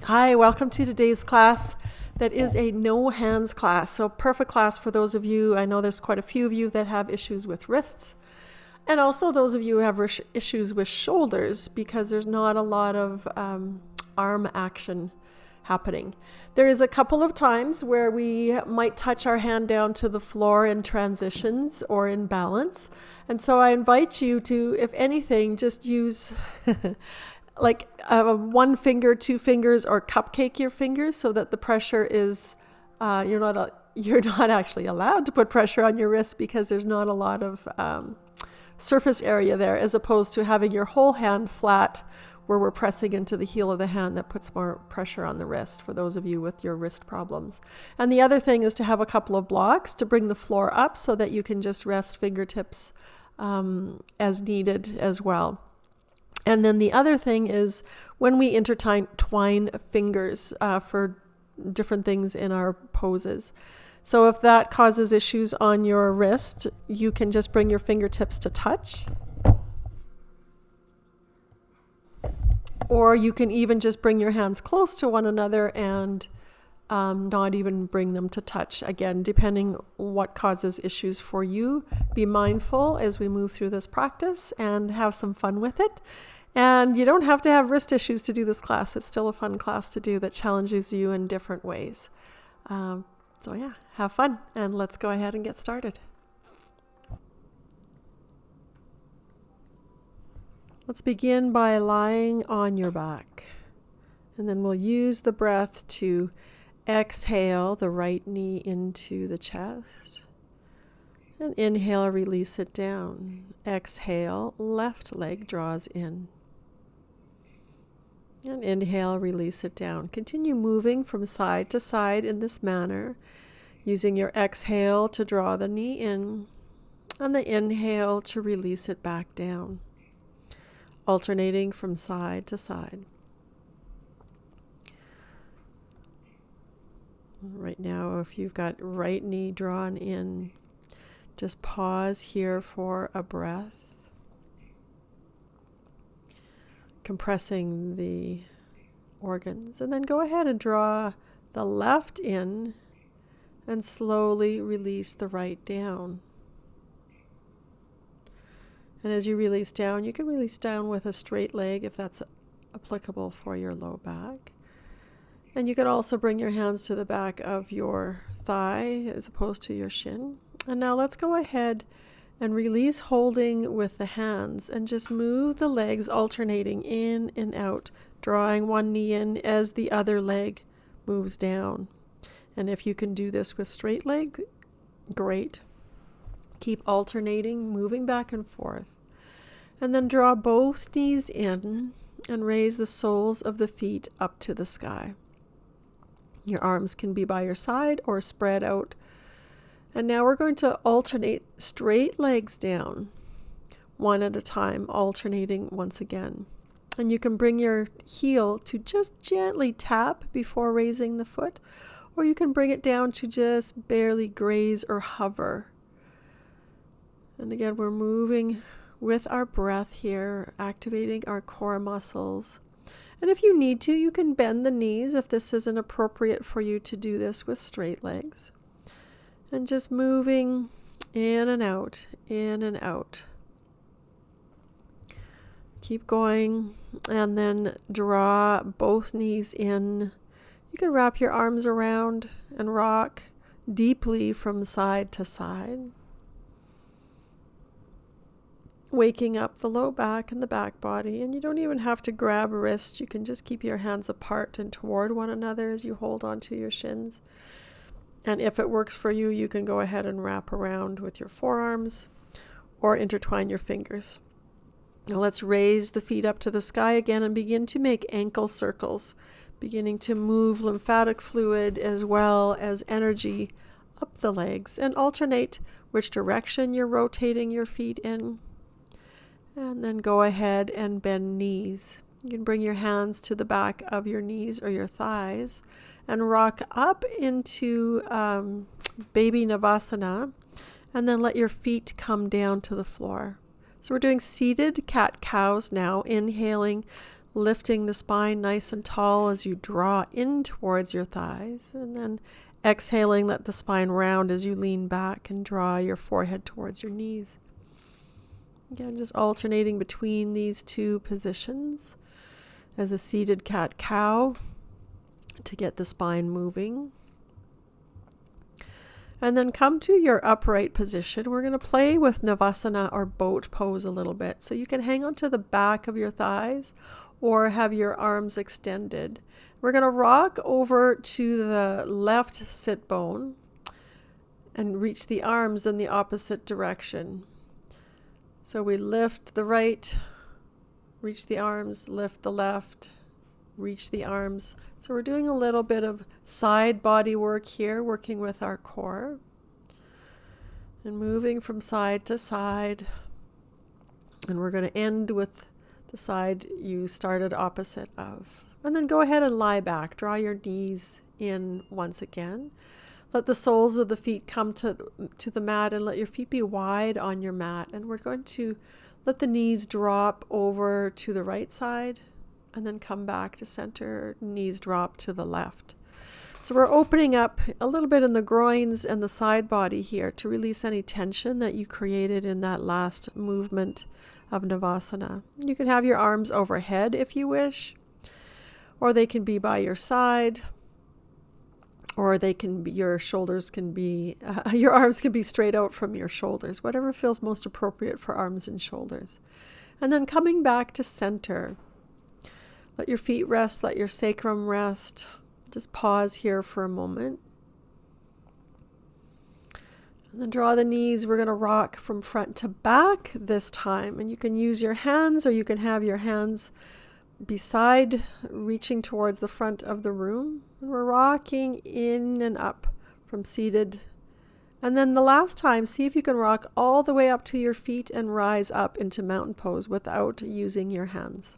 Hi, welcome to today's class. That is a no hands class. So perfect class for those of you, I know there's quite a few of you that have issues with wrists, and also those of you who have issues with shoulders because there's not a lot of arm action happening. There is a couple of times where we might touch our hand down to the floor in transitions or in balance. And so I invite you to, if anything, just use like one finger, two fingers, or cupcake your fingers so that the pressure is, you're not actually allowed to put pressure on your wrist because there's not a lot of surface area there, as opposed to having your whole hand flat where we're pressing into the heel of the hand. That puts more pressure on the wrist for those of you with your wrist problems. And the other thing is to have a couple of blocks to bring the floor up so that you can just rest fingertips as needed as well. And then the other thing is when we intertwine fingers for different things in our poses. So if that causes issues on your wrist, you can just bring your fingertips to touch. Or you can even just bring your hands close to one another and not even bring them to touch. Again, depending what causes issues for you, be mindful as we move through this practice and have some fun with it. And you don't have to have wrist issues to do this class. It's still a fun class to do that challenges you in different ways. So yeah, have fun and let's go ahead and get started. Let's begin by lying on your back. And then we'll use the breath to exhale the right knee into the chest. And inhale, release it down. Exhale, left leg draws in. And inhale, release it down. Continue moving from side to side in this manner, using your exhale to draw the knee in, and the inhale to release it back down, alternating from side to side. Right now, if you've got right knee drawn in, just pause here for a breath. Compressing the organs, and then go ahead and draw the left in and slowly release the right down. And as you release down, you can release down with a straight leg if that's applicable for your low back. And you can also bring your hands to the back of your thigh as opposed to your shin. And now let's go ahead and release holding with the hands and just move the legs alternating in and out, drawing one knee in as the other leg moves down. And if you can do this with straight leg, great. Keep alternating, moving back and forth. And then draw both knees in and raise the soles of the feet up to the sky. Your arms can be by your side or spread out. And now we're going to alternate straight legs down, one at a time, alternating once again. And you can bring your heel to just gently tap before raising the foot, or you can bring it down to just barely graze or hover. And again, we're moving with our breath here, activating our core muscles. And if you need to, you can bend the knees if this isn't appropriate for you to do this with straight legs. And just moving in and out, in and out. Keep going, and then draw both knees in. You can wrap your arms around and rock deeply from side to side. Waking up the low back and the back body, and you don't even have to grab wrists. You can just keep your hands apart and toward one another as you hold onto your shins. And if it works for you, you can go ahead and wrap around with your forearms or intertwine your fingers. Now let's raise the feet up to the sky again and begin to make ankle circles, beginning to move lymphatic fluid as well as energy up the legs, and alternate which direction you're rotating your feet in. And then go ahead and bend knees. You can bring your hands to the back of your knees or your thighs and rock up into baby Navasana, and then let your feet come down to the floor. So we're doing seated cat-cows now, inhaling lifting the spine nice and tall as you draw in towards your thighs, and then exhaling, let the spine round as you lean back and draw your forehead towards your knees. Again, just alternating between these two positions as a seated cat-cow to get the spine moving. And then come to your upright position. We're going to play with Navasana or boat pose a little bit. So you can hang onto the back of your thighs or have your arms extended. We're going to rock over to the left sit bone and reach the arms in the opposite direction. So we lift the right, reach the arms, lift the left, reach the arms. So we're doing a little bit of side body work here, working with our core and moving from side to side. And we're going to end with the side you started opposite of. And then go ahead and lie back. Draw your knees in once again. Let the soles of the feet come to the mat and let your feet be wide on your mat. And we're going to let the knees drop over to the right side and then come back to center, knees drop to the left. So we're opening up a little bit in the groins and the side body here to release any tension that you created in that last movement of Navasana. You can have your arms overhead if you wish, or they can be by your side, or they can be, your shoulders can be, your arms can be straight out from your shoulders, whatever feels most appropriate for arms and shoulders. And then coming back to center. Let your feet rest, let your sacrum rest. Just pause here for a moment. And then draw the knees. We're going to rock from front to back this time. And you can use your hands, or you can have your hands beside, reaching towards the front of the room. And we're rocking in and up from seated. And then the last time, see if you can rock all the way up to your feet and rise up into mountain pose without using your hands.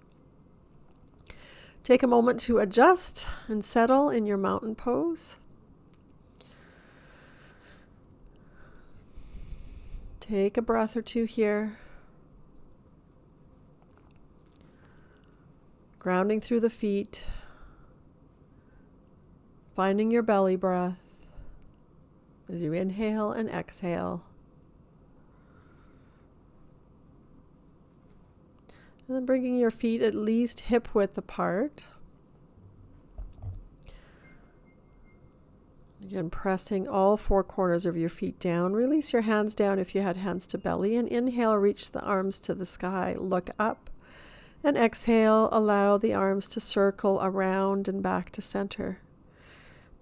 Take a moment to adjust and settle in your mountain pose. Take a breath or two here. Grounding through the feet. Finding your belly breath as you inhale and exhale. And then bringing your feet at least hip width apart. Again, pressing all four corners of your feet down. Release your hands down if you had hands to belly. And inhale, reach the arms to the sky. Look up. And exhale, allow the arms to circle around and back to center.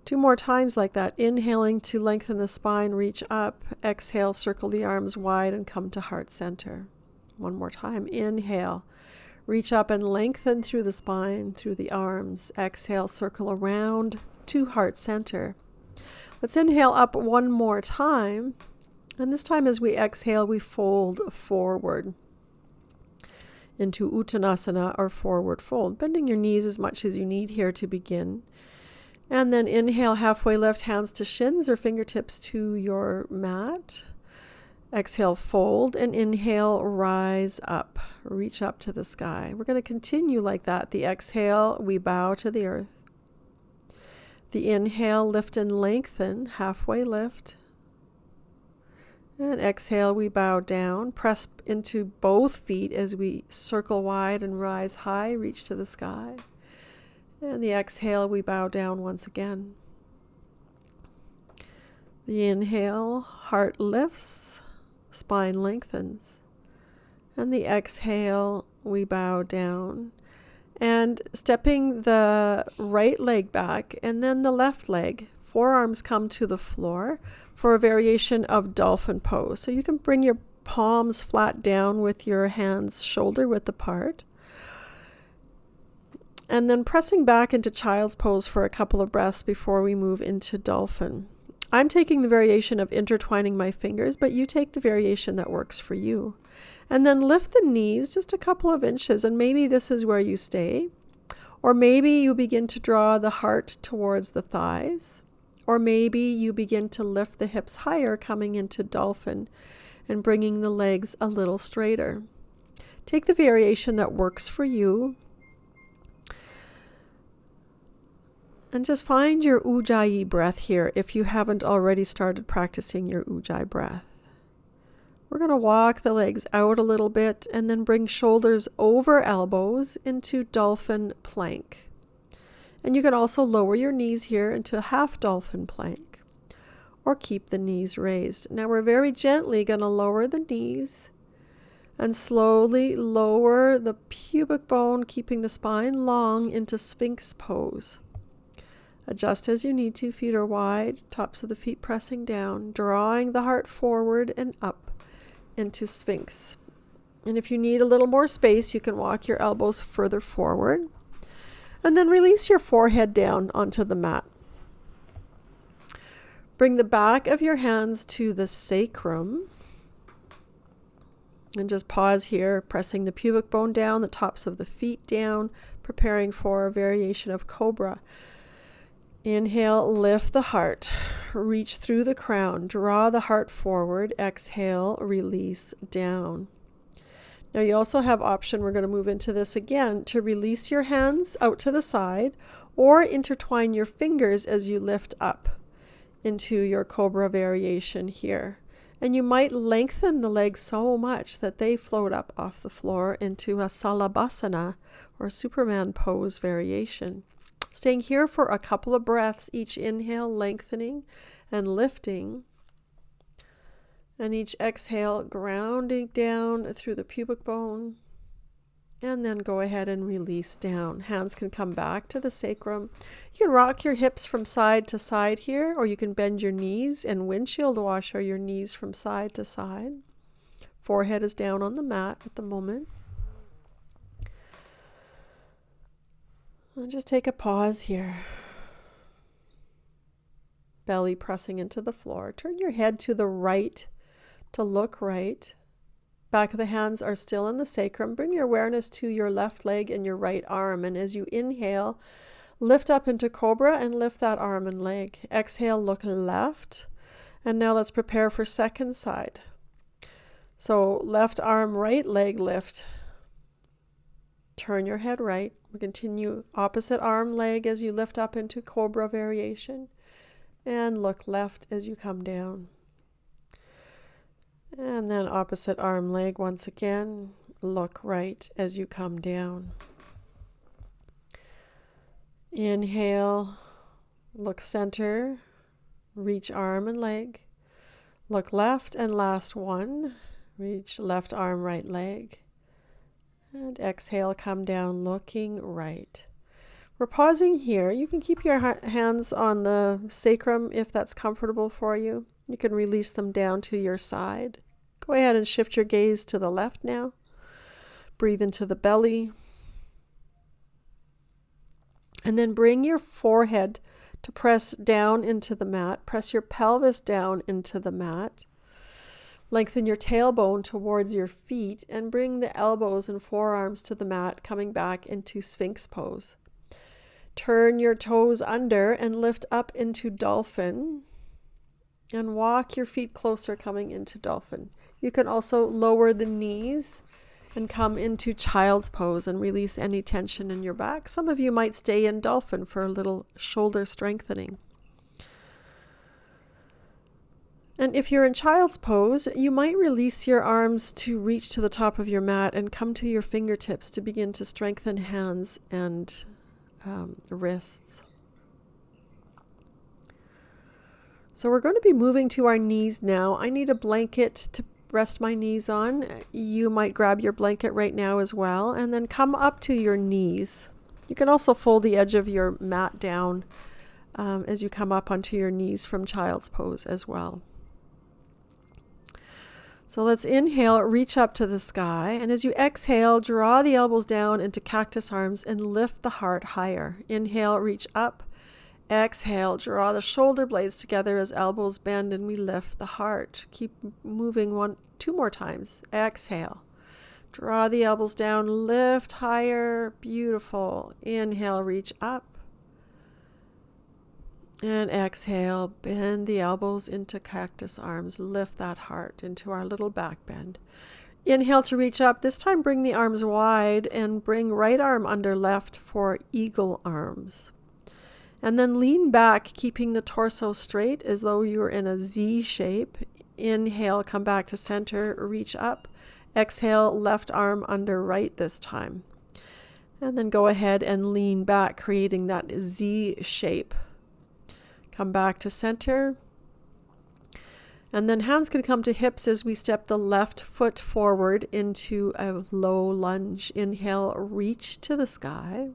2 more times like that. Inhaling to lengthen the spine, reach up. Exhale, circle the arms wide and come to heart center. 1 more time. Inhale. Reach up and lengthen through the spine, through the arms. Exhale, circle around to heart center. Let's inhale up 1 more time. And this time as we exhale, we fold forward into Uttanasana or forward fold, bending your knees as much as you need here to begin. And then inhale, halfway lift, hands to shins or fingertips to your mat. Exhale, fold, and inhale, rise up, reach up to the sky. We're going to continue like that. The exhale, we bow to the earth. The inhale, lift and lengthen, halfway lift. And exhale, we bow down, press into both feet as we circle wide and rise high, reach to the sky. And the exhale, we bow down once again. The inhale, heart lifts. Spine lengthens. And the exhale, we bow down. And stepping the right leg back and then the left leg, forearms come to the floor for a variation of dolphin pose. So you can bring your palms flat down with your hands shoulder width apart. And then pressing back into child's pose for a couple of breaths before we move into dolphin. I'm taking the variation of intertwining my fingers, but you take the variation that works for you. And then lift the knees just a couple of inches, and maybe this is where you stay. Or maybe you begin to draw the heart towards the thighs. Or maybe you begin to lift the hips higher, coming into dolphin and bringing the legs a little straighter. Take the variation that works for you. And just find your Ujjayi breath here if you haven't already started practicing your Ujjayi breath. We're going to walk the legs out a little bit and then bring shoulders over elbows into dolphin plank. And you can also lower your knees here into a half dolphin plank or keep the knees raised. Now we're very gently going to lower the knees and slowly lower the pubic bone, keeping the spine long, into Sphinx pose. Adjust as you need to. Feet are wide, tops of the feet pressing down, drawing the heart forward and up into Sphinx. And if you need a little more space, you can walk your elbows further forward. And then release your forehead down onto the mat. Bring the back of your hands to the sacrum. And just pause here, pressing the pubic bone down, the tops of the feet down, preparing for a variation of cobra. Inhale, lift the heart, reach through the crown, draw the heart forward, exhale, release down. Now you also have option, we're going to move into this again, to release your hands out to the side or intertwine your fingers as you lift up into your cobra variation here. And you might lengthen the legs so much that they float up off the floor into a Salabhasana or Superman pose variation. Staying here for a couple of breaths, each inhale lengthening and lifting, and each exhale grounding down through the pubic bone, and then go ahead and release down. Hands can come back to the sacrum. You can rock your hips from side to side here, or you can bend your knees and windshield washer your knees from side to side. Forehead is down on the mat at the moment. And just take a pause here. Belly pressing into the floor. Turn your head to the right to look right. Back of the hands are still in the sacrum. Bring your awareness to your left leg and your right arm. And as you inhale, lift up into cobra and lift that arm and leg. Exhale, look left. And now let's prepare for second side. So left arm, right leg lift. Turn your head right. We continue opposite arm, leg as you lift up into cobra variation. And look left as you come down. And then opposite arm, leg once again. Look right as you come down. Inhale, look center, reach arm and leg. Look left and last one. Reach left arm, right leg. And exhale, come down, looking right. We're pausing here. You can keep your hands on the sacrum if that's comfortable for you. You can release them down to your side. Go ahead and shift your gaze to the left now. Breathe into the belly. And then bring your forehead to press down into the mat. Press your pelvis down into the mat. Lengthen your tailbone towards your feet and bring the elbows and forearms to the mat, coming back into Sphinx pose. Turn your toes under and lift up into dolphin and walk your feet closer, coming into dolphin. You can also lower the knees and come into child's pose and release any tension in your back. Some of you might stay in dolphin for a little shoulder strengthening. And if you're in child's pose, you might release your arms to reach to the top of your mat and come to your fingertips to begin to strengthen hands and wrists. So we're going to be moving to our knees now. I need a blanket to rest my knees on. You might grab your blanket right now as well, and then come up to your knees. You can also fold the edge of your mat down as you come up onto your knees from child's pose as well. So let's inhale, reach up to the sky. And as you exhale, draw the elbows down into cactus arms and lift the heart higher. Inhale, reach up. Exhale, draw the shoulder blades together as elbows bend and we lift the heart. Keep moving two more times. Exhale. Draw the elbows down, lift higher. Beautiful. Inhale, reach up. And exhale, bend the elbows into cactus arms. Lift that heart into our little back bend. Inhale to reach up. This time bring the arms wide and bring right arm under left for eagle arms. And then lean back, keeping the torso straight as though you were in a Z shape. Inhale, come back to center, reach up. Exhale, left arm under right this time. And then go ahead and lean back, creating that Z shape. Come back to center. And then hands can come to hips as we step the left foot forward into a low lunge. Inhale, reach to the sky.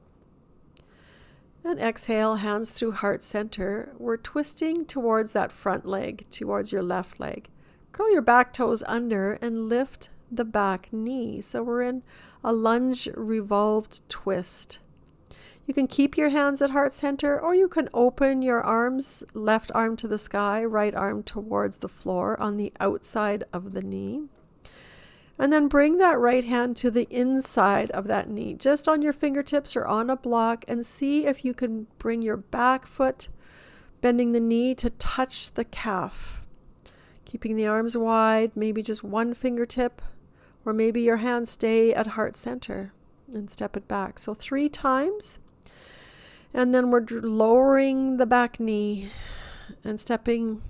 And exhale, hands through heart center. We're twisting towards that front leg, towards your left leg. Curl your back toes under and lift the back knee. So we're in a lunge revolved twist. You can keep your hands at heart center, or you can open your arms, left arm to the sky, right arm towards the floor on the outside of the knee. And then bring that right hand to the inside of that knee, just on your fingertips or on a block, and see if you can bring your back foot, bending the knee to touch the calf. Keeping the arms wide, maybe just one fingertip, or maybe your hands stay at heart center and step it back. So 3 times. And then we're lowering the back knee and stepping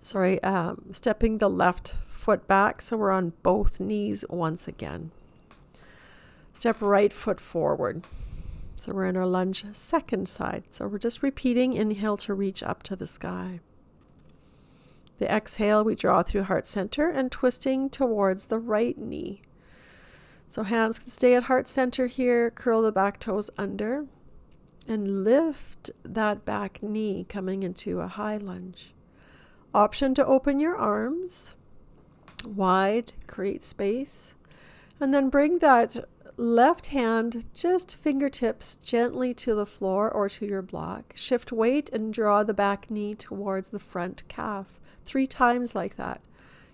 the left foot back. So we're on both knees once again. Step right foot forward. So we're in our lunge second side. So we're just repeating. Inhale to reach up to the sky. The exhale, we draw through heart center and twisting towards the right knee. So hands can stay at heart center here. Curl the back toes under. And lift that back knee, coming into a high lunge. Option to open your arms wide, create space. And then bring that left hand, just fingertips, gently to the floor or to your block. Shift weight and draw the back knee towards the front calf. 3 times like that.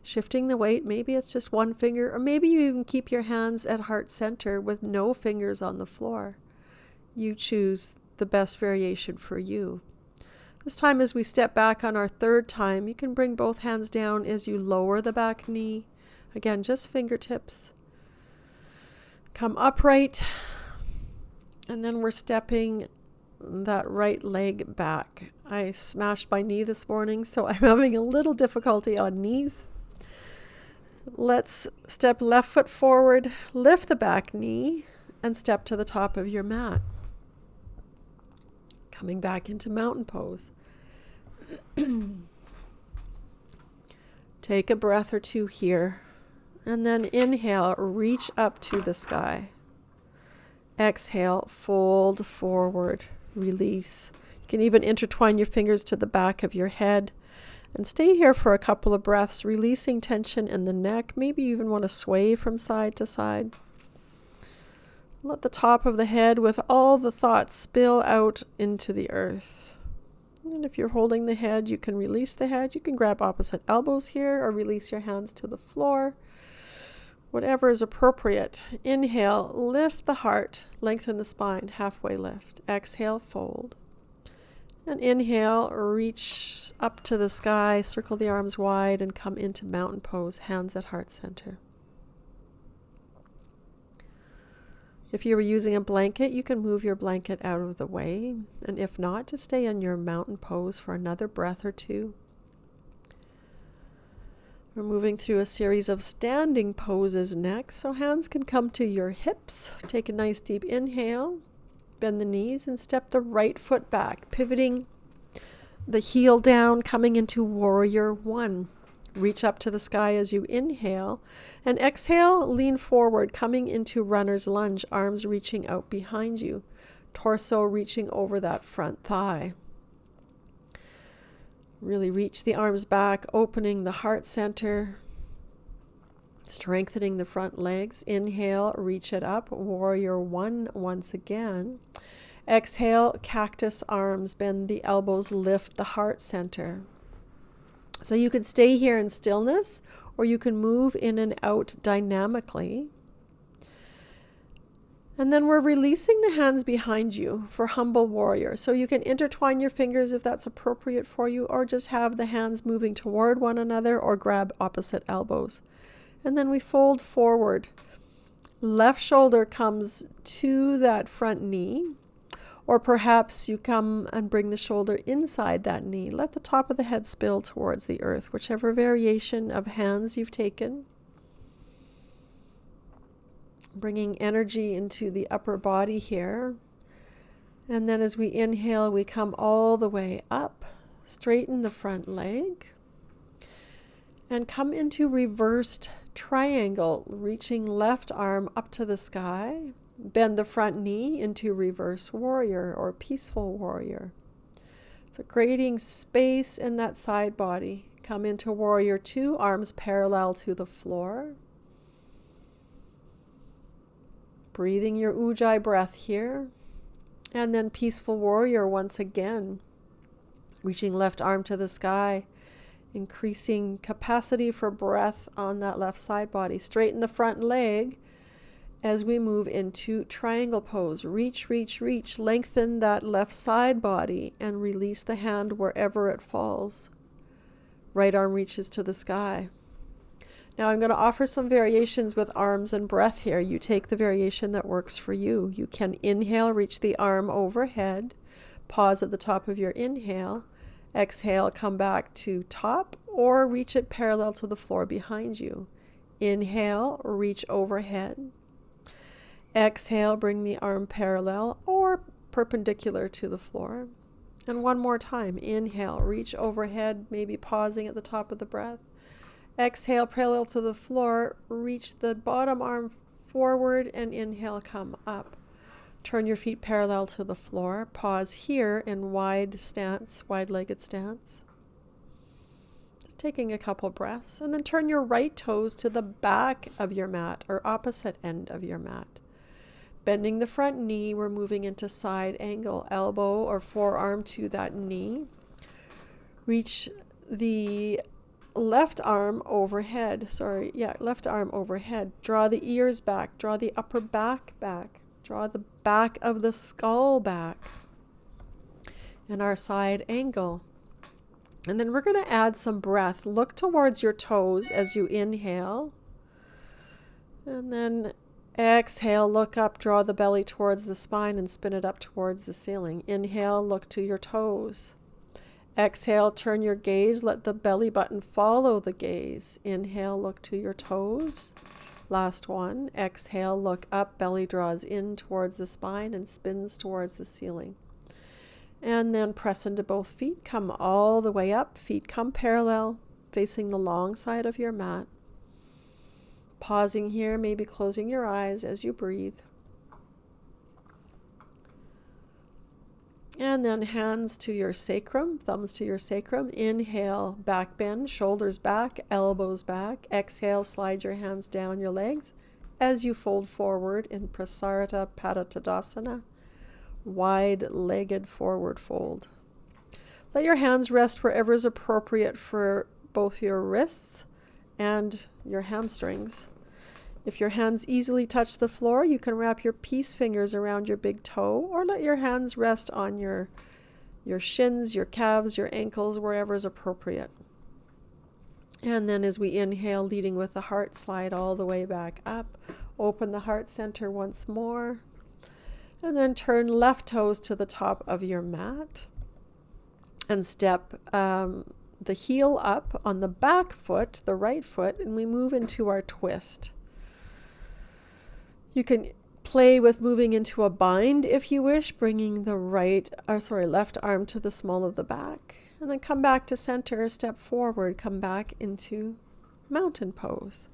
Shifting the weight, maybe it's just one finger, or maybe you even keep your hands at heart center with no fingers on the floor. You choose the best variation for you. This time, as we step back on our 3rd time, you can bring both hands down as you lower the back knee. Again, just fingertips. Come upright. And then we're stepping that right leg back. I smashed my knee this morning, so I'm having a little difficulty on knees. Let's step left foot forward, lift the back knee, and step to the top of your mat. Coming back into mountain pose. Take a breath or 2 here. And then inhale, reach up to the sky. Exhale, fold forward, release. You can even intertwine your fingers to the back of your head. And stay here for a couple of breaths, releasing tension in the neck. Maybe you even want to sway from side to side. Let the top of the head with all the thoughts spill out into the earth. And if you're holding the head, you can release the head. You can grab opposite elbows here or release your hands to the floor. Whatever is appropriate. Inhale, lift the heart, lengthen the spine, halfway lift. Exhale, fold. And inhale, reach up to the sky, circle the arms wide, and come into mountain pose, hands at heart center. If you were using a blanket, you can move your blanket out of the way. And if not, just stay in your mountain pose for another breath or 2. We're moving through a series of standing poses next. So hands can come to your hips. Take a nice deep inhale. Bend the knees and step the right foot back, pivoting the heel down, coming into warrior 1. Reach up to the sky as you inhale, and exhale, lean forward, coming into runner's lunge, arms reaching out behind you, torso reaching over that front thigh. Really reach the arms back, opening the heart center, strengthening the front legs. Inhale, reach it up, warrior 1 once again. Exhale, cactus arms, bend the elbows, lift the heart center. So you can stay here in stillness, or you can move in and out dynamically. And then we're releasing the hands behind you for humble warrior. So you can intertwine your fingers if that's appropriate for you, or just have the hands moving toward one another, or grab opposite elbows. And then we fold forward. Left shoulder comes to that front knee. Or perhaps you come and bring the shoulder inside that knee. Let the top of the head spill towards the earth, whichever variation of hands you've taken. Bringing energy into the upper body here. And then as we inhale, we come all the way up, straighten the front leg, and come into reversed triangle, reaching left arm up to the sky. Bend the front knee into reverse warrior or peaceful warrior. So creating space in that side body. Come into warrior 2, arms parallel to the floor. Breathing your Ujjayi breath here. And then peaceful warrior once again. Reaching left arm to the sky. Increasing capacity for breath on that left side body. Straighten the front leg as we move into triangle pose. Reach, reach, reach. Lengthen that left side body and release the hand wherever it falls. Right arm reaches to the sky. Now I'm going to offer some variations with arms and breath here. You take the variation that works for you. You can inhale, reach the arm overhead. Pause at the top of your inhale. Exhale, come back to top or reach it parallel to the floor behind you. Inhale, reach overhead. Exhale, bring the arm parallel or perpendicular to the floor. And one more time. Inhale, reach overhead, maybe pausing at the top of the breath. Exhale, parallel to the floor, reach the bottom arm forward and inhale, come up. Turn your feet parallel to the floor. Pause here in wide stance, wide-legged stance. Just taking a couple breaths. And then turn your right toes to the back of your mat or opposite end of your mat. Bending the front knee, we're moving into side angle, elbow or forearm to that knee. Reach the left arm overhead. Left arm overhead. Draw the ears back. Draw the upper back back. Draw the back of the skull back. In our side angle. And then we're going to add some breath. Look towards your toes as you inhale. And then exhale, look up, draw the belly towards the spine and spin it up towards the ceiling. Inhale, look to your toes. Exhale, turn your gaze, let the belly button follow the gaze. Inhale, look to your toes. Last one. Exhale, look up, belly draws in towards the spine and spins towards the ceiling. And then press into both feet, come all the way up, feet come parallel, facing the long side of your mat. Pausing here, maybe closing your eyes as you breathe. And then hands to your sacrum, thumbs to your sacrum. Inhale, back bend, shoulders back, elbows back. Exhale, slide your hands down your legs as you fold forward in Prasarita Padottanasana, wide-legged forward fold. Let your hands rest wherever is appropriate for both your wrists and your hamstrings. If your hands easily touch the floor, you can wrap your peace fingers around your big toe or let your hands rest on your shins, your calves, your ankles, wherever is appropriate. And then as we inhale, leading with the heart, slide all the way back up. Open the heart center once more. And then turn left toes to the top of your mat. And step the heel up on the back foot, the right foot, and we move into our twist. You can play with moving into a bind if you wish, bringing the left arm to the small of the back. And then come back to center, step forward, come back into mountain pose.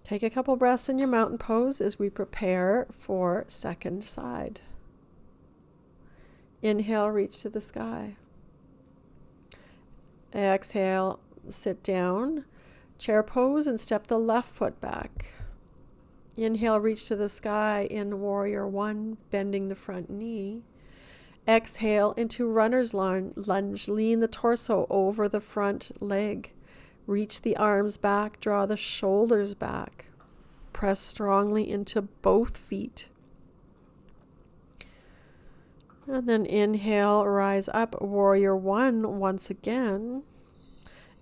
Take a couple breaths in your mountain pose as we prepare for second side. Inhale, reach to the sky. Exhale, sit down. Chair pose and step the left foot back. Inhale, reach to the sky in warrior 1, bending the front knee. Exhale into runner's lunge. Lean the torso over the front leg. Reach the arms back, draw the shoulders back. Press strongly into both feet. And then inhale, rise up, warrior 1 once again.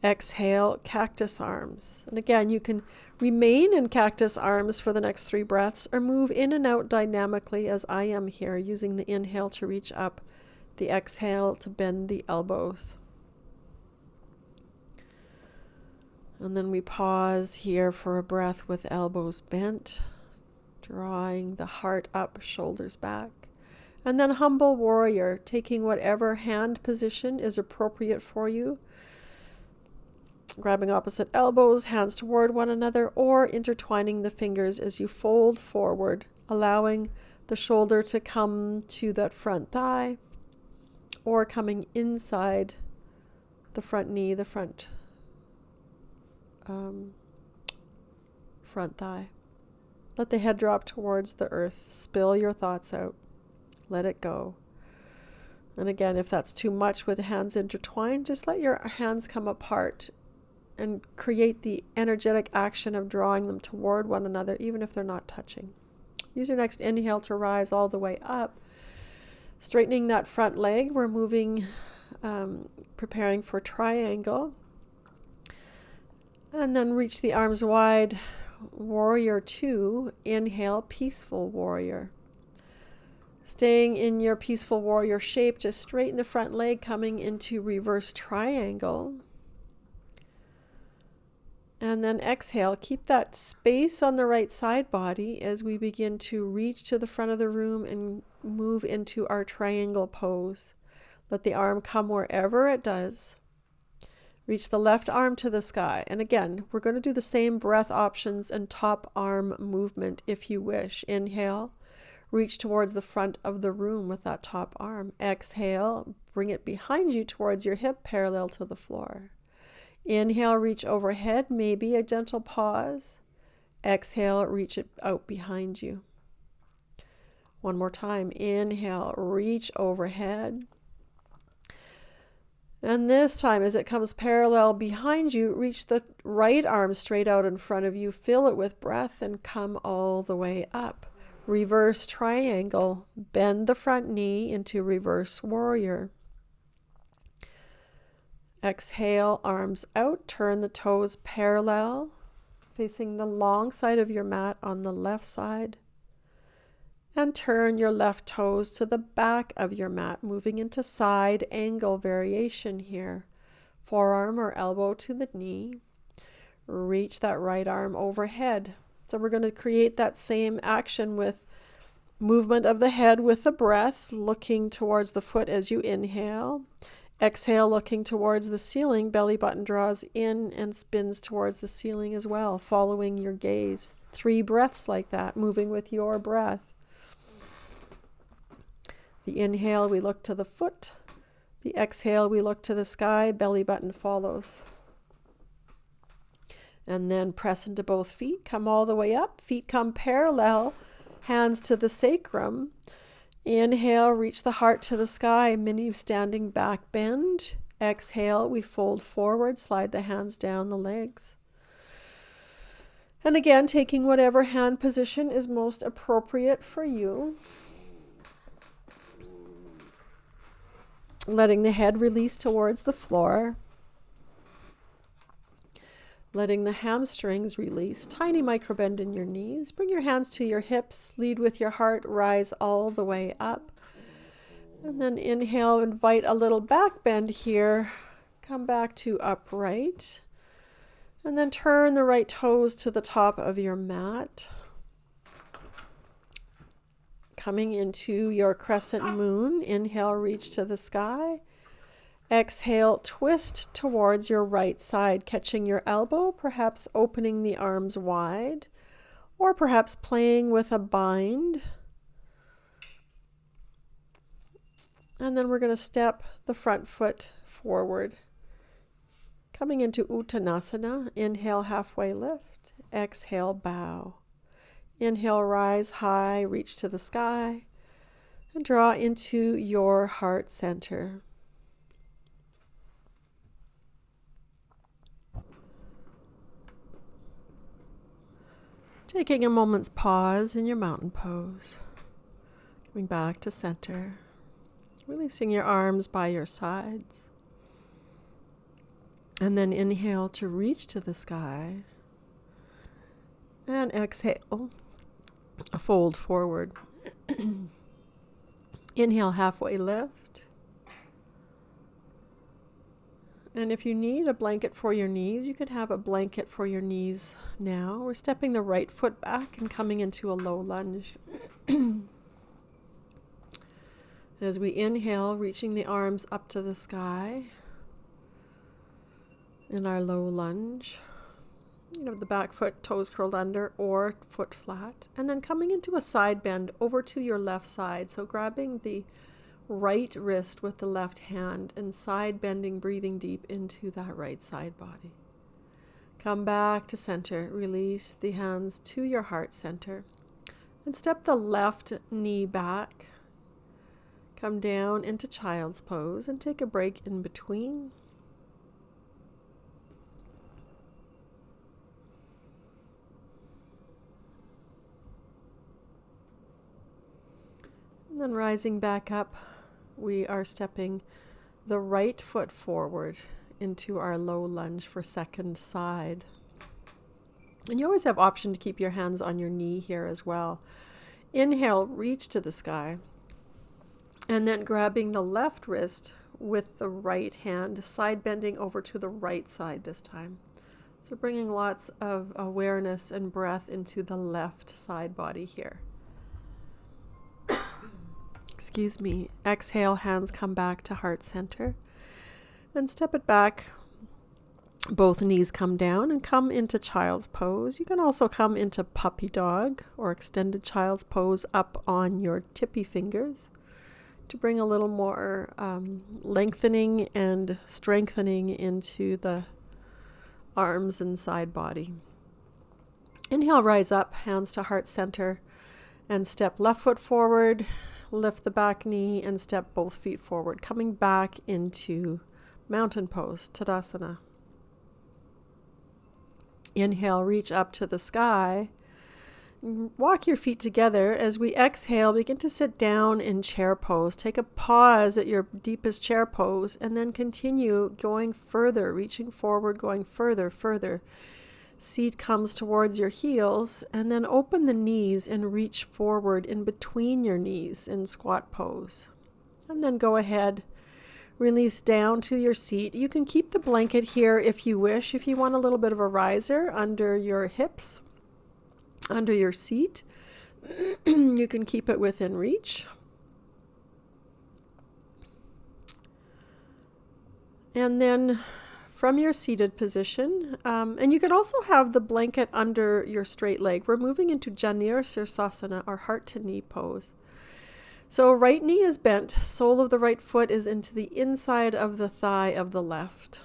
Exhale, cactus arms. And again, you can remain in cactus arms for the next 3 breaths or move in and out dynamically as I am here, using the inhale to reach up, the exhale to bend the elbows. And then we pause here for a breath with elbows bent, drawing the heart up, shoulders back. And then humble warrior, taking whatever hand position is appropriate for you. Grabbing opposite elbows, hands toward one another, or intertwining the fingers as you fold forward, allowing the shoulder to come to that front thigh, or coming inside the front knee, the front thigh. Let the head drop towards the earth. Spill your thoughts out. Let it go. And again, if that's too much with the hands intertwined, just let your hands come apart and create the energetic action of drawing them toward one another, even if they're not touching. Use your next inhale to rise all the way up. Straightening that front leg, we're moving, preparing for triangle. And then reach the arms wide, warrior 2. Inhale, peaceful warrior. Staying in your peaceful warrior shape, just straighten the front leg, coming into reverse triangle. And then exhale, keep that space on the right side body as we begin to reach to the front of the room and move into our triangle pose. Let the arm come wherever it does. Reach the left arm to the sky. And again, we're going to do the same breath options and top arm movement if you wish. Inhale, reach towards the front of the room with that top arm. Exhale, bring it behind you towards your hip, parallel to the floor. Inhale, reach overhead, maybe a gentle pause. Exhale, reach it out behind you. One more time. Inhale, reach overhead. And this time, as it comes parallel behind you, reach the right arm straight out in front of you. Fill it with breath and come all the way up. Reverse triangle. Bend the front knee into reverse warrior. Exhale, arms out, turn the toes parallel, facing the long side of your mat on the left side. And turn your left toes to the back of your mat, moving into side angle variation here. Forearm or elbow to the knee. Reach that right arm overhead. So we're going to create that same action with movement of the head with the breath, looking towards the foot as you inhale. Exhale, looking towards the ceiling, belly button draws in and spins towards the ceiling as well, following your gaze. 3 breaths like that, moving with your breath. The inhale, we look to the foot. The exhale, we look to the sky, belly button follows. And then press into both feet, come all the way up. Feet come parallel, hands to the sacrum. Inhale, reach the heart to the sky, mini standing back bend. Exhale, we fold forward, slide the hands down the legs. And again, taking whatever hand position is most appropriate for you. Letting the head release towards the floor. Letting the hamstrings release. Tiny micro bend in your knees. Bring your hands to your hips. Lead with your heart. Rise all the way up. And then inhale, invite a little back bend here. Come back to upright. And then turn the right toes to the top of your mat. Coming into your crescent moon. Inhale, reach to the sky. Exhale, twist towards your right side, catching your elbow, perhaps opening the arms wide, or perhaps playing with a bind. And then we're going to step the front foot forward. Coming into Uttanasana, inhale, halfway lift. Exhale, bow. Inhale, rise high, reach to the sky, and draw into your heart center. Taking a moment's pause in your mountain pose. Coming back to center. Releasing your arms by your sides. And then inhale to reach to the sky. And exhale, fold forward. Inhale, halfway lift. And if you need a blanket for your knees, you could have a blanket for your knees now. We're stepping the right foot back and coming into a low lunge. As we inhale, reaching the arms up to the sky in our low lunge. The back foot, toes curled under or foot flat. And then coming into a side bend over to your left side. So grabbing the right wrist with the left hand and side bending, breathing deep into that right side body. Come back to center. Release the hands to your heart center. And step the left knee back. Come down into child's pose and take a break in between. And then rising back up, we are stepping the right foot forward into our low lunge for second side. And you always have option to keep your hands on your knee here as well. Inhale, reach to the sky. And then grabbing the left wrist with the right hand, side bending over to the right side this time. So bringing lots of awareness and breath into the left side body here. Excuse me. Exhale, hands come back to heart center. And step it back. Both knees come down and come into child's pose. You can also come into puppy dog or extended child's pose up on your tippy fingers to bring a little more lengthening and strengthening into the arms and side body. Inhale, rise up, hands to heart center, and step left foot forward. Lift the back knee and step both feet forward, coming back into mountain pose, Tadasana. Inhale, reach up to the sky. Walk your feet together. As we exhale, begin to sit down in chair pose. Take a pause at your deepest chair pose and then continue going further, reaching forward, going further. Seat comes towards your heels, and then open the knees and reach forward in between your knees in squat pose. And then go ahead, release down to your seat. You can keep the blanket here if you wish. If you want a little bit of a riser under your hips, under your seat, you can keep it within reach. And then from your seated position, and you could also have the blanket under your straight leg. We're moving into Janir Sirsasana, or heart to knee pose. So right knee is bent, sole of the right foot is into the inside of the thigh of the left.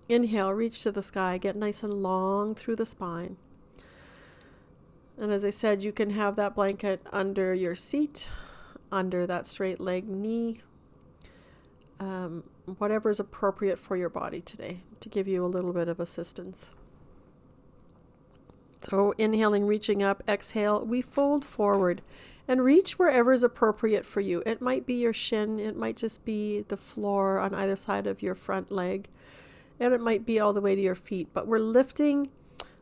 Inhale, reach to the sky, get nice and long through the spine. And as I said, you can have that blanket under your seat, under that straight leg knee, whatever is appropriate for your body today to give you a little bit of assistance. So inhaling, reaching up, exhale, we fold forward and reach wherever is appropriate for you. It might be your shin, it might just be the floor on either side of your front leg, and it might be all the way to your feet, but we're lifting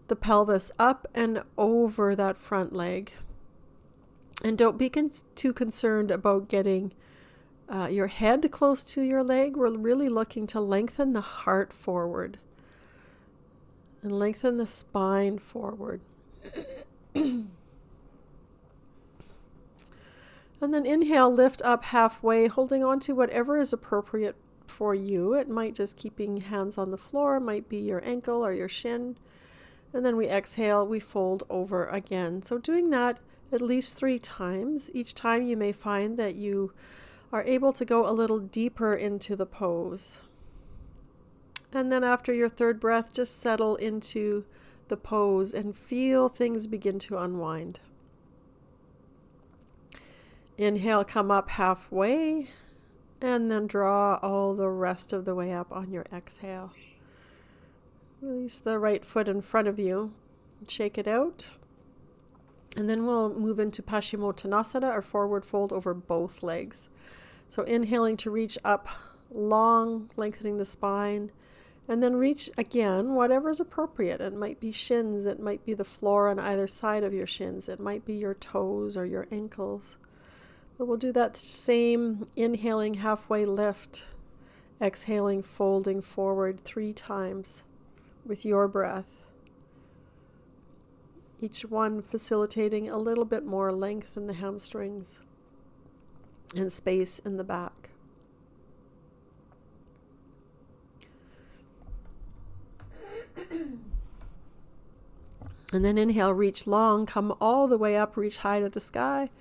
the pelvis up and over that front leg. And don't be too concerned about getting your head close to your leg. We're really looking to lengthen the heart forward and lengthen the spine forward. And then inhale, lift up halfway, holding on to whatever is appropriate for you. It might just keeping hands on the floor, might be your ankle or your shin. And then we exhale, we fold over again. So doing that at least 3 times. Each time you may find that you are able to go a little deeper into the pose. And then after your third breath, just settle into the pose and feel things begin to unwind. Inhale, come up halfway, and then draw all the rest of the way up on your exhale. Release the right foot in front of you, shake it out. And then we'll move into Paschimottanasana, or forward fold over both legs. So inhaling to reach up long, lengthening the spine, And then reach again, whatever is appropriate. It might be shins, it might be the floor on either side of your shins, it might be your toes or your ankles. But we'll do that same inhaling halfway lift, exhaling, folding forward 3 times with your breath. Each one facilitating a little bit more length in the hamstrings and space in the back. And then inhale, reach long, come all the way up, reach high to the sky.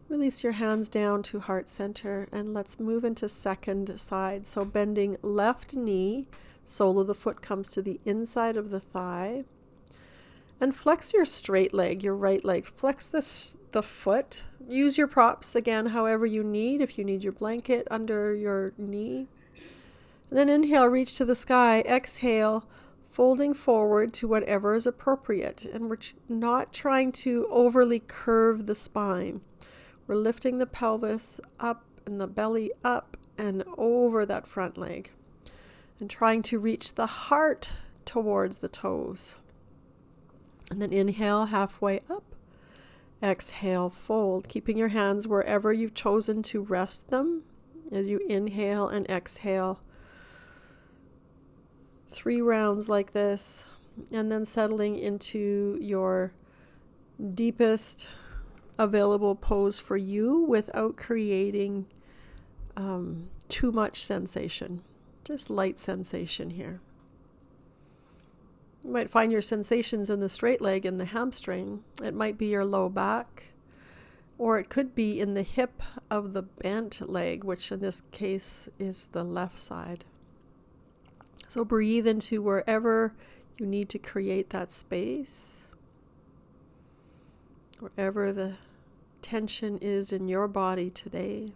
Release your hands down to heart center, and let's move into second side. So bending left knee, sole of the foot comes to the inside of the thigh. And flex your straight leg, your right leg. Flex the foot. Use your props again, however you need. If you need your blanket under your knee. And then inhale, reach to the sky. Exhale, folding forward to whatever is appropriate. And we're not trying to overly curve the spine. We're lifting the pelvis up and the belly up and over that front leg. And trying to reach the heart towards the toes. And then inhale, halfway up. Exhale, fold. Keeping your hands wherever you've chosen to rest them as you inhale and exhale. 3 rounds like this, and then settling into your deepest available pose for you without creating too much sensation. Just light sensation here. You might find your sensations in the straight leg and the hamstring. It might be your low back, or it could be in the hip of the bent leg, which in this case is the left side. So breathe into wherever you need to create that space, wherever the tension is in your body today.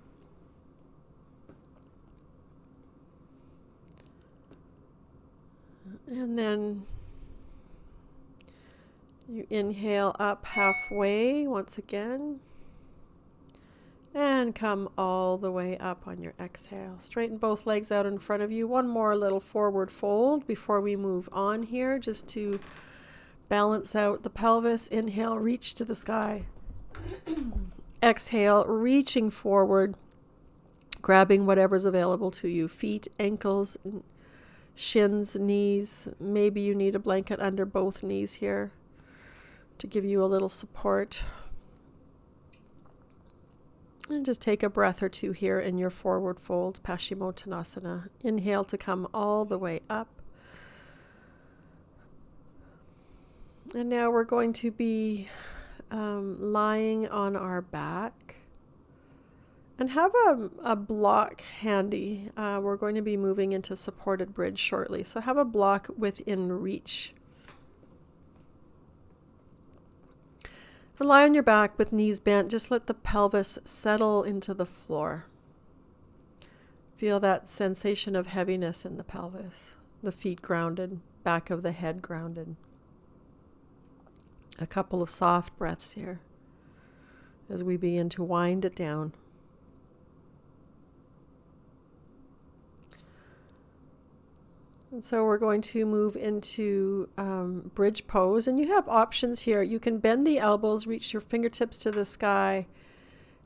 And then you inhale up halfway once again. And come all the way up on your exhale. Straighten both legs out in front of you. One more little forward fold before we move on here, just to balance out the pelvis. Inhale, reach to the sky. Exhale, reaching forward, grabbing whatever's available to you. Feet, ankles, shins, knees. Maybe you need a blanket under both knees here to give you a little support. And just take a breath or two here in your forward fold, Paschimottanasana. Inhale to come all the way up. And now we're going to be lying on our back. And have a block handy. We're going to be moving into supported bridge shortly. So have a block within reach. And lie on your back with knees bent. Just let the pelvis settle into the floor. Feel that sensation of heaviness in the pelvis. The feet grounded, back of the head grounded. A couple of soft breaths here as we begin to wind it down. And so we're going to move into bridge pose, and you have options here. You can bend the elbows, reach your fingertips to the sky,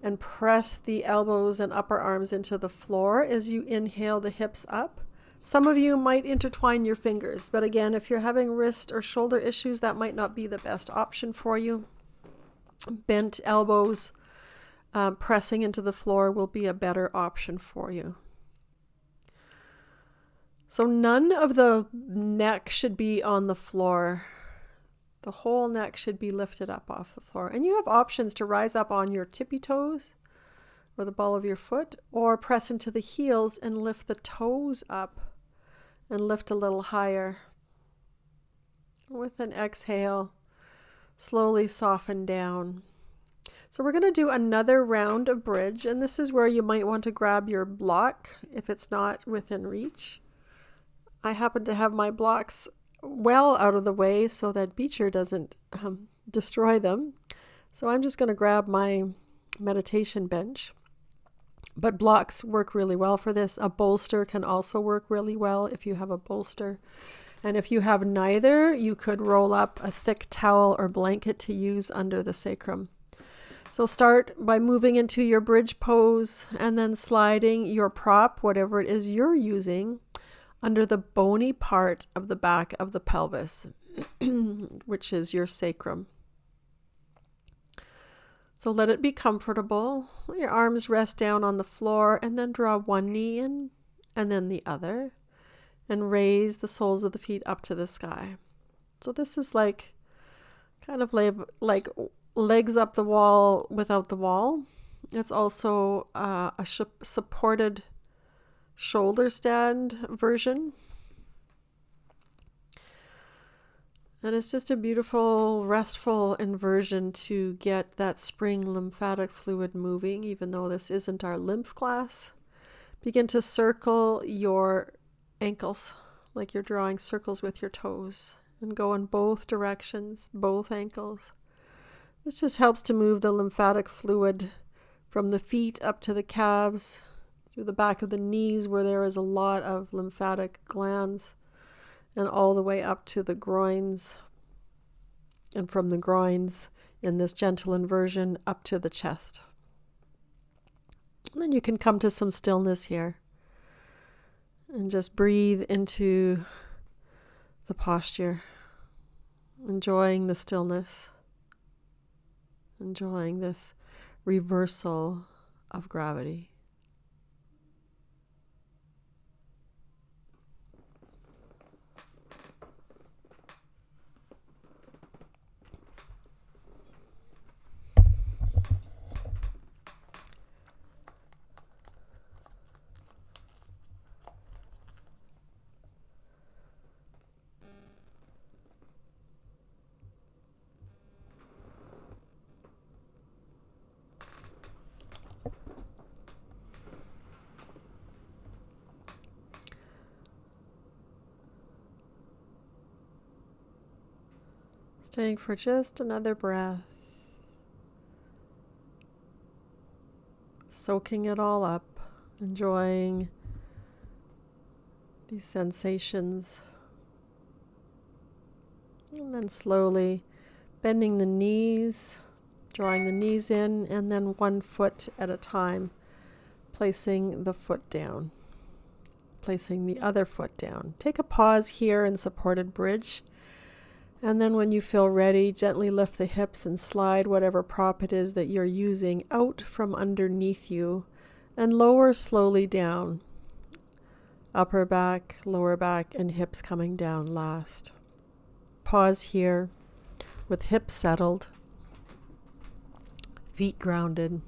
and press the elbows and upper arms into the floor as you inhale the hips up. Some of you might intertwine your fingers, but again, if you're having wrist or shoulder issues, that might not be the best option for you. Bent elbows, pressing into the floor will be a better option for you. So none of the neck should be on the floor. The whole neck should be lifted up off the floor. And you have options to rise up on your tippy toes or the ball of your foot, or press into the heels and lift the toes up and lift a little higher. With an exhale, slowly soften down. So we're going to do another round of bridge, and this is where you might want to grab your block if it's not within reach. I happen to have my blocks well out of the way so that Beecher doesn't destroy them. So I'm just going to grab my meditation bench. But blocks work really well for this. A bolster can also work really well if you have a bolster. And if you have neither, you could roll up a thick towel or blanket to use under the sacrum. So start by moving into your bridge pose and then sliding your prop, whatever it is you're using, under the bony part of the back of the pelvis, which is your sacrum. So let it be comfortable. Your arms rest down on the floor and then draw one knee in and then the other and raise the soles of the feet up to the sky. So this is like kind of like legs up the wall without the wall. It's also a supported shoulder stand version. And it's just a beautiful, restful inversion to get that spring lymphatic fluid moving, even though this isn't our lymph class. Begin to circle your ankles, like you're drawing circles with your toes, and go in both directions, both ankles. This just helps to move the lymphatic fluid from the feet up to the calves, through the back of the knees where there is a lot of lymphatic glands, and all the way up to the groins, and from the groins in this gentle inversion up to the chest. And then you can come to some stillness here and just breathe into the posture, enjoying the stillness, enjoying this reversal of gravity. Staying for just another breath, soaking it all up, enjoying these sensations, and then slowly bending the knees, drawing the knees in, and then one foot at a time, placing the foot down, placing the other foot down. Take a pause here in supported bridge. And then when you feel ready, gently lift the hips and slide whatever prop it is that you're using out from underneath you and lower slowly down. Upper back, lower back, and hips coming down last. Pause here with hips settled, feet grounded.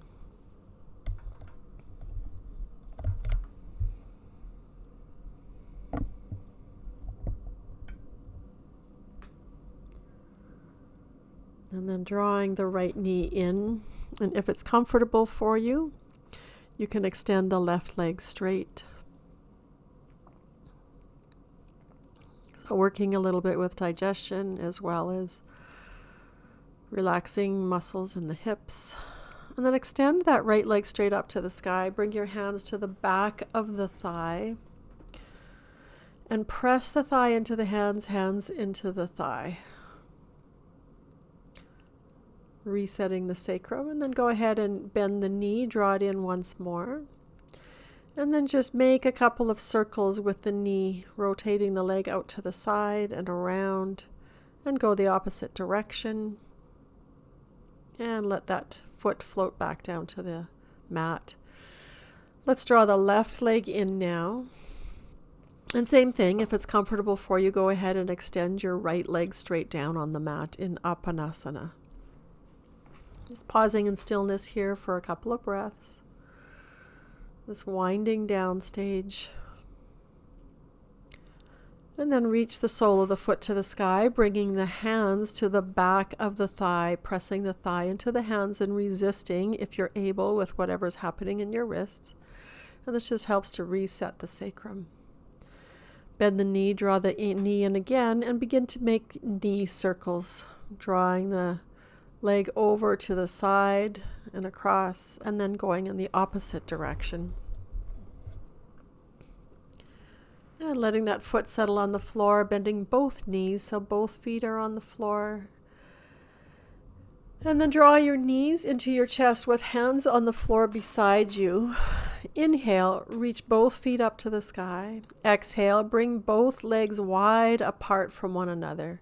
And then drawing the right knee in. And if it's comfortable for you, you can extend the left leg straight. So working a little bit with digestion as well as relaxing muscles in the hips. And then extend that right leg straight up to the sky. Bring your hands to the back of the thigh. And press the thigh into the hands, hands into the thigh. Resetting the sacrum, and then go ahead and bend the knee, draw it in once more, and then just make a couple of circles with the knee, rotating the leg out to the side and around, and go the opposite direction, and let that foot float back down to the mat. Let's draw the left leg in now, and same thing, if it's comfortable for you, go ahead and extend your right leg straight down on the mat in Apanasana. Just pausing in stillness here for a couple of breaths. This winding down stage. And then reach the sole of the foot to the sky, bringing the hands to the back of the thigh, pressing the thigh into the hands and resisting, if you're able, with whatever's happening in your wrists. And this just helps to reset the sacrum. Bend the knee, draw the knee in again, and begin to make knee circles, drawing the leg over to the side and across, and then going in the opposite direction. And letting that foot settle on the floor, bending both knees so both feet are on the floor. And then draw your knees into your chest with hands on the floor beside you. Inhale, reach both feet up to the sky. Exhale, bring both legs wide apart from one another.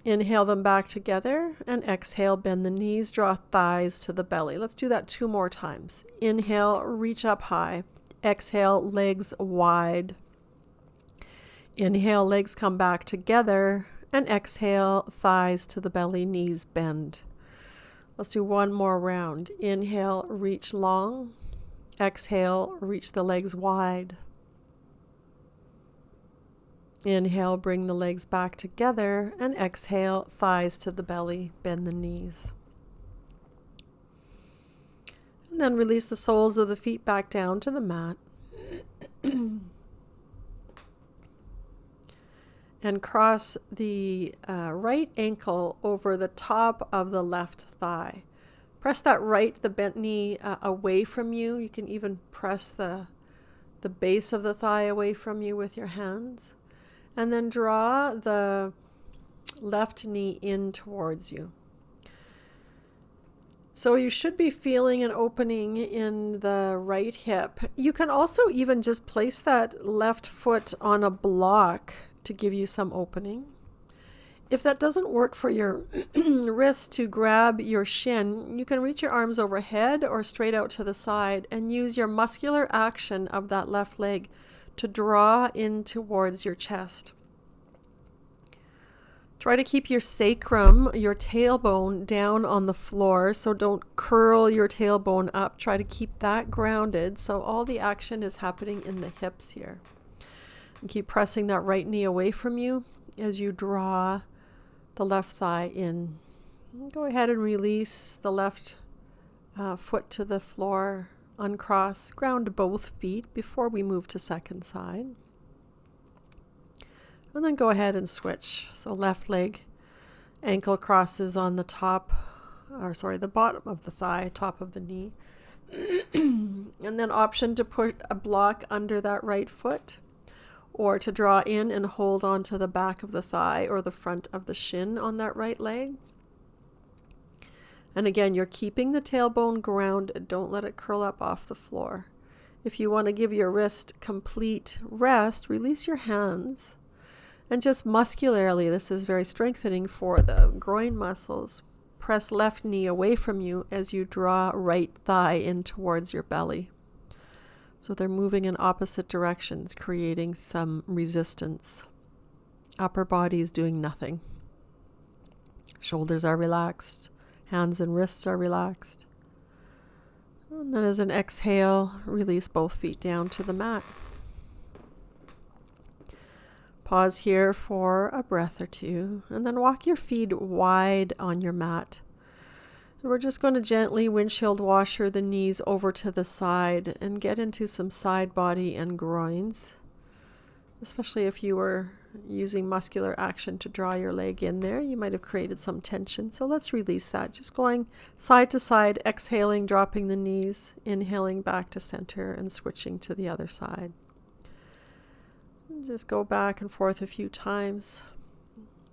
Inhale them back together, and exhale, bend the knees, draw thighs to the belly. Let's do that 2 more times. Inhale, reach up high. Exhale, legs wide. Inhale, legs come back together, and exhale, thighs to the belly, knees bend. Let's do 1 more round. Inhale, reach long. Exhale, reach the legs wide. Inhale, bring the legs back together, and exhale, thighs to the belly, bend the knees. And then release the soles of the feet back down to the mat. And cross the right ankle over the top of the left thigh. Press that the bent knee away from you. You can even press the base of the thigh away from you with your hands. And then draw the left knee in towards you. So you should be feeling an opening in the right hip. You can also even just place that left foot on a block to give you some opening. If that doesn't work for your wrist to grab your shin, you can reach your arms overhead or straight out to the side and use your muscular action of that left leg to draw in towards your chest. Try to keep your sacrum, your tailbone, down on the floor, so don't curl your tailbone up. Try to keep that grounded so all the action is happening in the hips here. And keep pressing that right knee away from you as you draw the left thigh in. Go ahead and release the left foot to the floor. Uncross, ground both feet before we move to second side. And then go ahead and switch. So left leg, ankle crosses on the the bottom of the thigh, top of the knee. And then option to put a block under that right foot, or to draw in and hold on to the back of the thigh or the front of the shin on that right leg. And again, you're keeping the tailbone grounded. Don't let it curl up off the floor. If you want to give your wrist complete rest, release your hands. And just muscularly, this is very strengthening for the groin muscles. Press left knee away from you as you draw right thigh in towards your belly. So they're moving in opposite directions, creating some resistance. Upper body is doing nothing. Shoulders are relaxed. Hands and wrists are relaxed. And then as an exhale, release both feet down to the mat. Pause here for a breath or two, and then walk your feet wide on your mat. And we're just going to gently windshield washer the knees over to the side and get into some side body and groins, especially if you were using muscular action to draw your leg in there. You might have created some tension. So let's release that. Just going side to side, exhaling, dropping the knees, inhaling back to center and switching to the other side. And just go back and forth a few times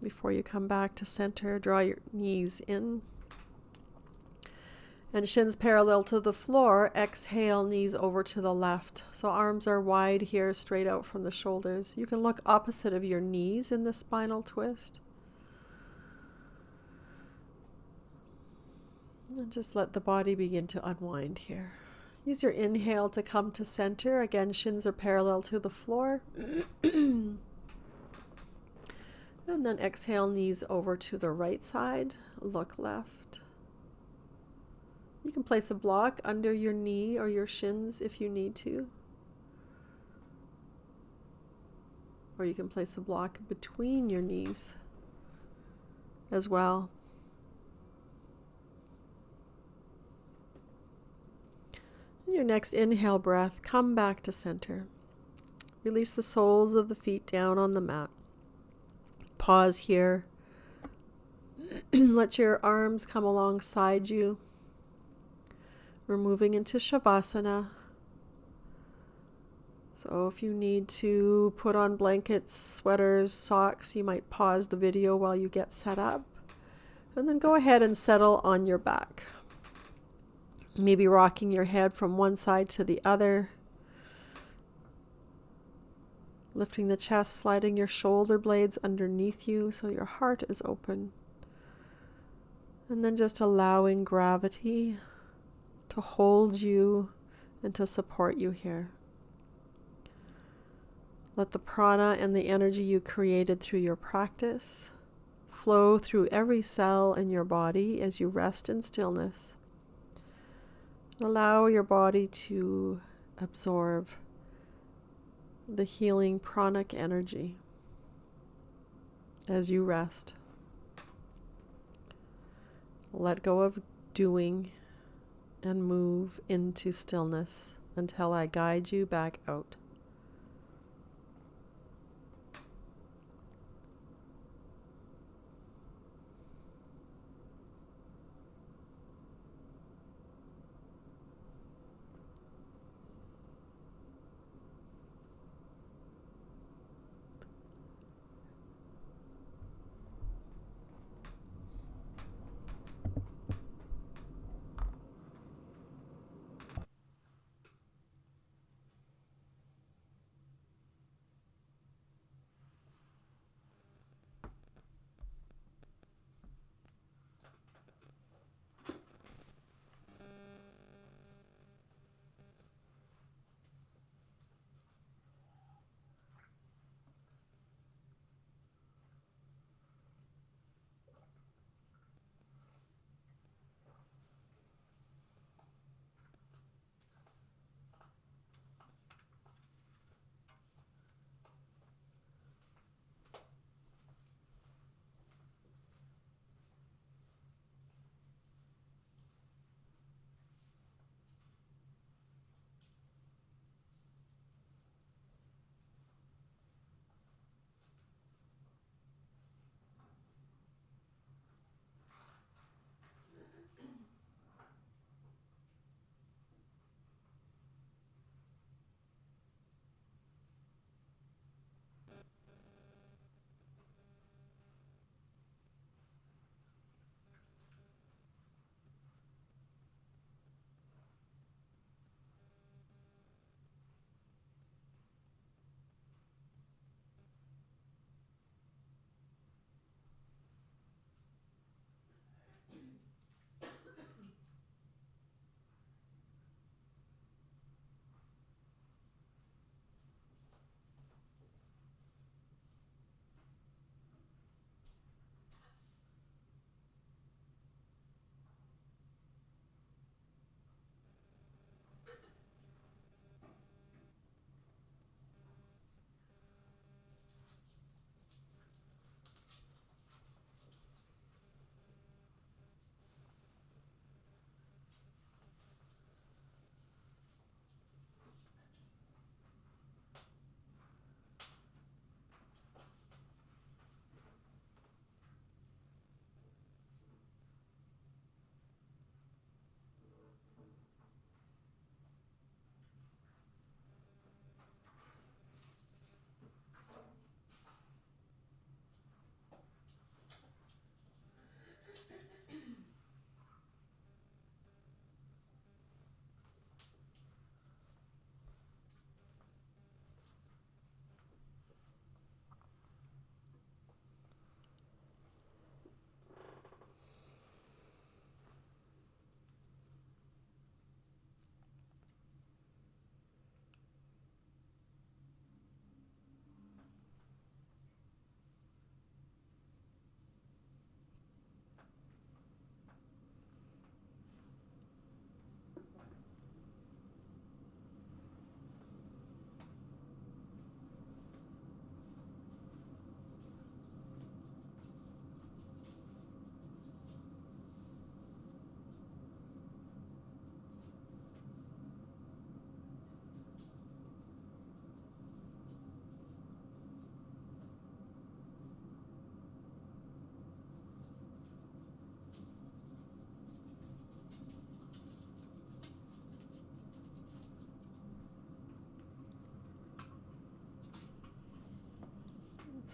before you come back to center. Draw your knees in. And shins parallel to the floor. Exhale, knees over to the left. So arms are wide here, straight out from the shoulders. You can look opposite of your knees in the spinal twist. And just let the body begin to unwind here. Use your inhale to come to center. Again, shins are parallel to the floor. And then exhale, knees over to the right side. Look left. You can place a block under your knee or your shins if you need to. Or you can place a block between your knees as well. In your next inhale breath, come back to center. Release the soles of the feet down on the mat. Pause here. Let your arms come alongside you. We're moving into Shavasana. So if you need to put on blankets, sweaters, socks, you might pause the video while you get set up. And then go ahead and settle on your back. Maybe rocking your head from one side to the other. Lifting the chest, sliding your shoulder blades underneath you so your heart is open. And then just allowing gravity to hold you and to support you here. Let the prana and the energy you created through your practice flow through every cell in your body as you rest in stillness. Allow your body to absorb the healing pranic energy as you rest. Let go of doing and move into stillness until I guide you back out.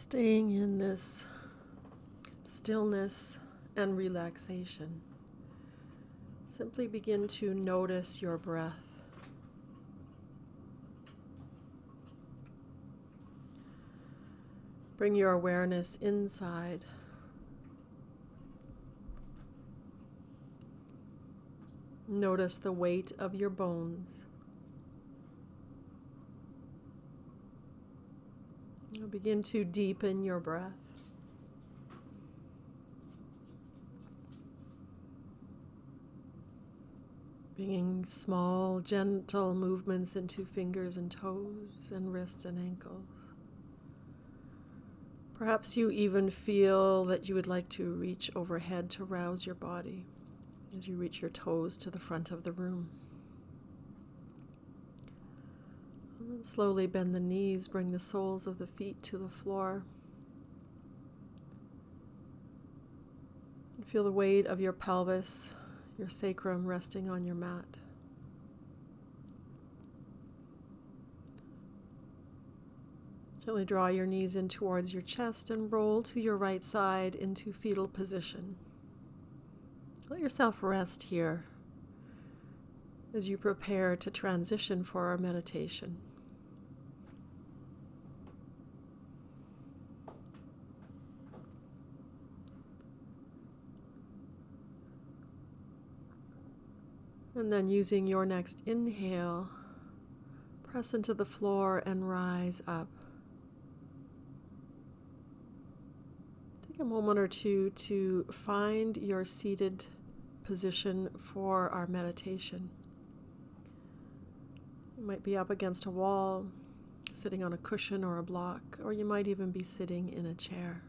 Staying in this stillness and relaxation, simply begin to notice your breath. Bring your awareness inside. Notice the weight of your bones. Now begin to deepen your breath. Bringing small, gentle movements into fingers and toes and wrists and ankles. Perhaps you even feel that you would like to reach overhead to rouse your body as you reach your toes to the front of the room. And then slowly bend the knees, bring the soles of the feet to the floor. And feel the weight of your pelvis, your sacrum resting on your mat. Gently draw your knees in towards your chest and roll to your right side into fetal position. Let yourself rest here as you prepare to transition for our meditation. And then using your next inhale, press into the floor and rise up. Take a moment or two to find your seated position for our meditation. You might be up against a wall, sitting on a cushion or a block, or you might even be sitting in a chair.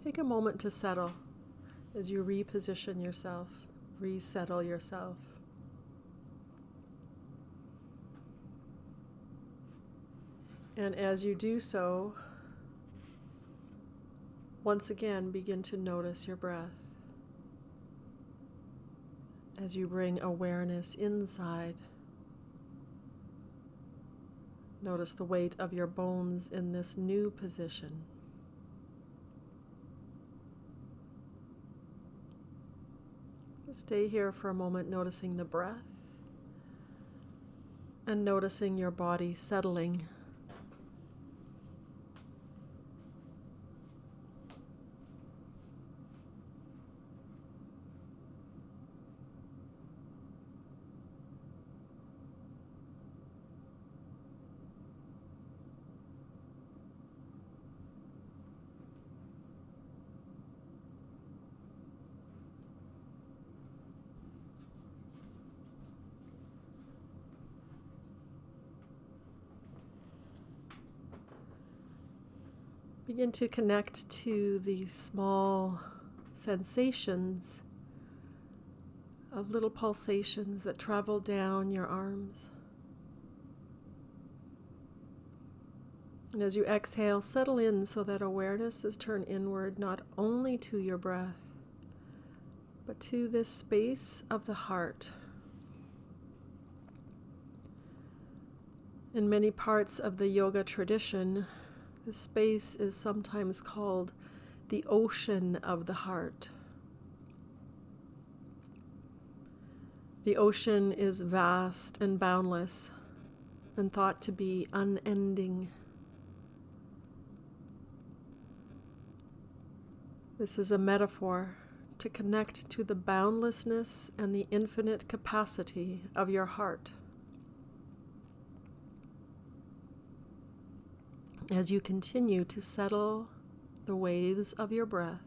Take a moment to settle as you reposition yourself, resettle yourself. And as you do so, once again, begin to notice your breath as you bring awareness inside. Notice the weight of your bones in this new position. Just stay here for a moment, noticing the breath and noticing your body settling. Begin to connect to these small sensations of little pulsations that travel down your arms. And as you exhale, settle in so that awareness is turned inward, not only to your breath, but to this space of the heart. In many parts of the yoga tradition, this space is sometimes called the ocean of the heart. The ocean is vast and boundless and thought to be unending. This is a metaphor to connect to the boundlessness and the infinite capacity of your heart. As you continue to settle the waves of your breath,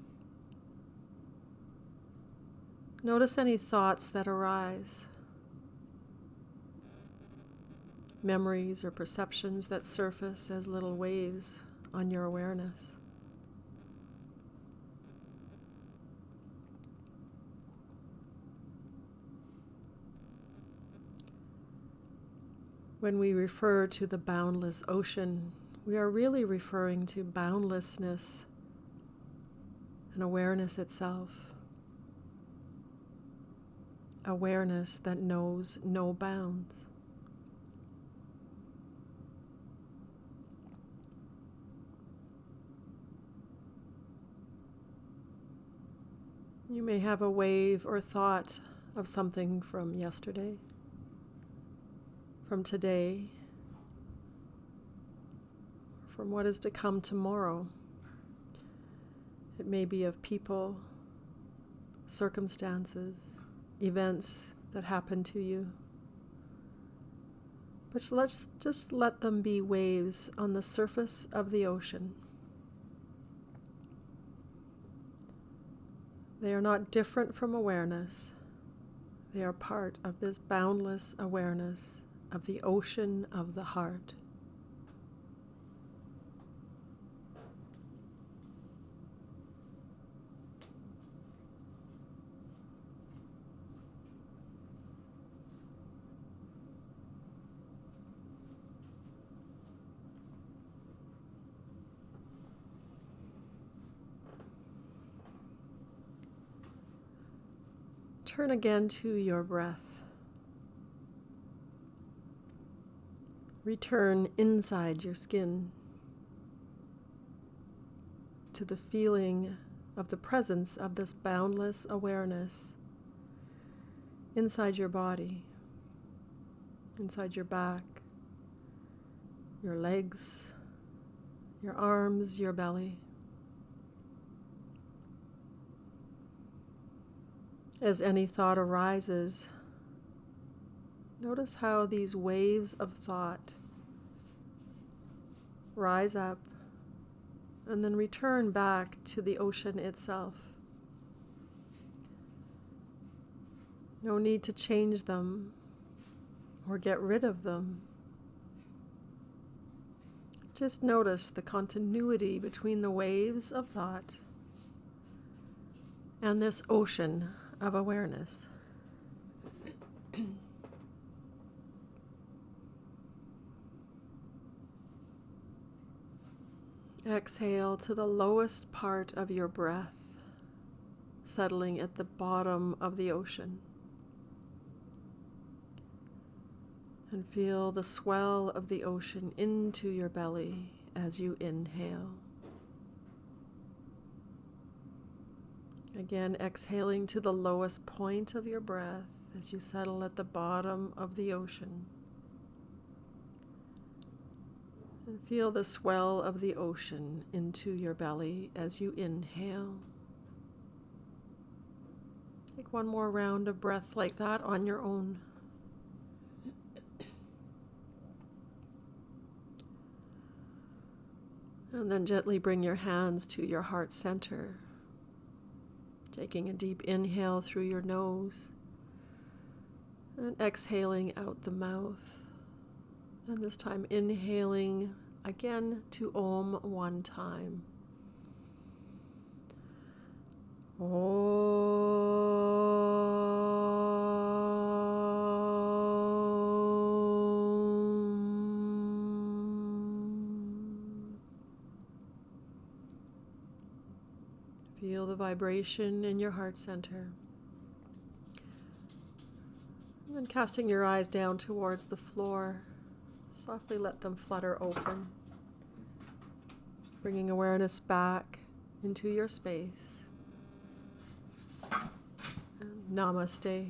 notice any thoughts that arise, memories or perceptions that surface as little waves on your awareness. When we refer to the boundless ocean, we are really referring to boundlessness and awareness itself. Awareness that knows no bounds. You may have a wave or thought of something from yesterday, from today, from what is to come tomorrow. It may be of people, circumstances, events that happen to you. But let's just let them be waves on the surface of the ocean. They are not different from awareness. They are part of this boundless awareness of the ocean of the heart. Turn again to your breath. Return inside your skin to the feeling of the presence of this boundless awareness inside your body, inside your back, your legs, your arms, your belly. As any thought arises, notice how these waves of thought rise up and then return back to the ocean itself. No need to change them or get rid of them. Just notice the continuity between the waves of thought and this ocean of awareness. Exhale to the lowest part of your breath, settling at the bottom of the ocean. And feel the swell of the ocean into your belly as you inhale. Again, exhaling to the lowest point of your breath as you settle at the bottom of the ocean. And feel the swell of the ocean into your belly as you inhale. Take one more round of breath like that on your own. And then gently bring your hands to your heart center. Taking a deep inhale through your nose and exhaling out the mouth. And this time inhaling again to Om one time. Feel the vibration in your heart center. And then casting your eyes down towards the floor, softly let them flutter open, bringing awareness back into your space. And namaste.